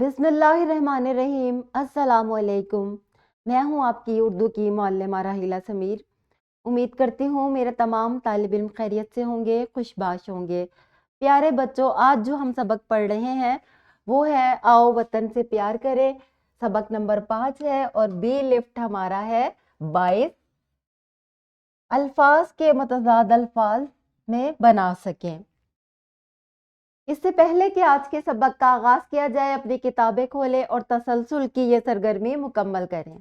बिस्मिल्लाहिर्रहमानिर्रहीम। अस्सलामुअलैकुम। मैं हूं आपकी उर्दू की मुअल्लिमा राहिला समीर। उम्मीद करती हूँ मेरे तमाम तालिब इल्म खैरियत से होंगे, खुशबाश होंगे। प्यारे बच्चों, आज जो हम सबक पढ़ रहे हैं वो है आओ वतन से प्यार करें। सबक नंबर 5 है और बी लिफ्ट हमारा है 22। अल्फाज के मुतज़ाद अल्फाज में बना सकें। इससे पहले कि आज के सबक का आगाज किया जाए, अपनी किताबें खोलें और तसलसल की ये सरगर्मी मुकम्मल करें।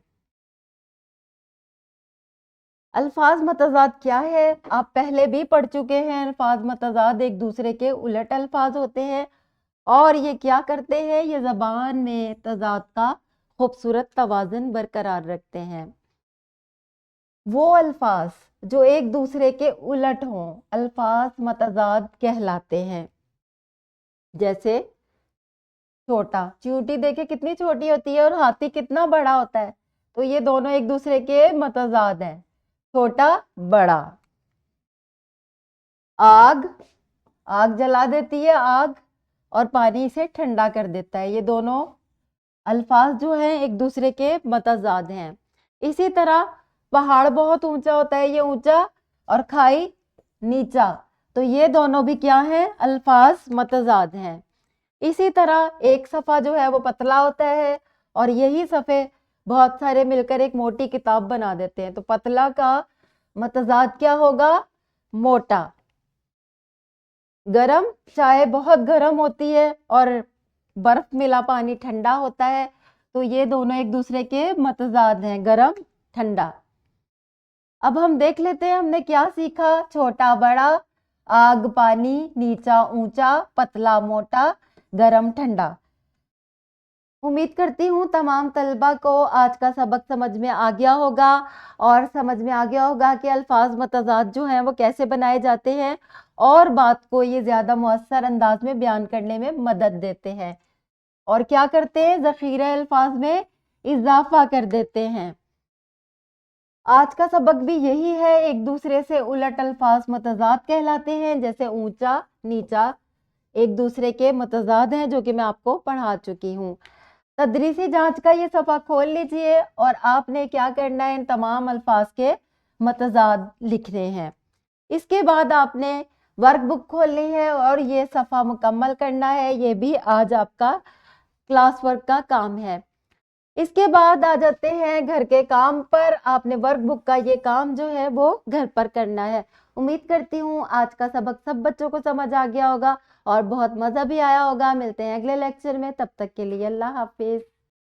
अल्फाज मुतज़ाद क्या है, आप पहले भी पढ़ चुके हैं। अल्फाज मुतज़ाद एक दूसरे के उलट अल्फाज होते हैं और ये क्या करते हैं, ये ज़बान में तज़ाद का खूबसूरत तवाज़ुन बरकरार रखते हैं। वो अल्फाज जो एक दूसरे के उलट हों अल्फाज मुतज़ाद कहलाते हैं। जैसे छोटा, चींटी देखे कितनी छोटी होती है और हाथी कितना बड़ा होता है, तो ये दोनों एक दूसरे के मुतज़ाद हैं, छोटा बड़ा। आग, आग जला देती है आग और पानी से ठंडा कर देता है, ये दोनों अल्फाज जो हैं एक दूसरे के मुतज़ाद हैं। इसी तरह पहाड़ बहुत ऊंचा होता है, ये ऊंचा, और खाई नीचा, तो ये दोनों भी क्या हैं, अल्फाज मुतज़ाद हैं। इसी तरह एक सफ़ा जो है वो पतला होता है और यही सफ़े बहुत सारे मिलकर एक मोटी किताब बना देते हैं, तो पतला का मुतज़ाद क्या होगा, मोटा। गरम, चाय बहुत गरम होती है और बर्फ मिला पानी ठंडा होता है, तो ये दोनों एक दूसरे के मुतज़ाद हैं, गरम ठंडा। अब हम देख लेते हैं हमने क्या सीखा। छोटा बड़ा, आग पानी, नीचा ऊंचा, पतला मोटा, गरम ठंडा। उम्मीद करती हूँ तमाम तलबा को आज का सबक समझ में आ गया होगा और समझ में आ गया होगा कि अल्फाज मुतज़ाद जो हैं वो कैसे बनाए जाते हैं और बात को ये ज़्यादा मुअस्सर अंदाज में बयान करने में मदद देते हैं और क्या करते हैं, ज़ख़ीरा अल्फाज में इजाफा कर देते हैं। आज का सबक भी यही है, एक दूसरे से उलट अल्फाज मुतज़ाद कहलाते हैं, जैसे ऊंचा नीचा एक दूसरे के मुतज़ाद हैं, जो कि मैं आपको पढ़ा चुकी हूँ। तदरीसी जांच का ये सफ़ा खोल लीजिए और आपने क्या करना है, इन तमाम अल्फाज के मुतज़ाद लिखने हैं। इसके बाद आपने वर्कबुक खोलनी है और ये सफ़ा मुकम्मल करना है, ये भी आज आपका क्लास वर्क का काम है। इसके बाद आ जाते हैं घर के काम पर। आपने वर्कबुक का ये काम जो है वो घर पर करना है। उम्मीद करती हूँ आज का सबक सब बच्चों को समझ आ गया होगा और बहुत मज़ा भी आया होगा। मिलते हैं अगले लेक्चर में, तब तक के लिए अल्लाह हाफिज।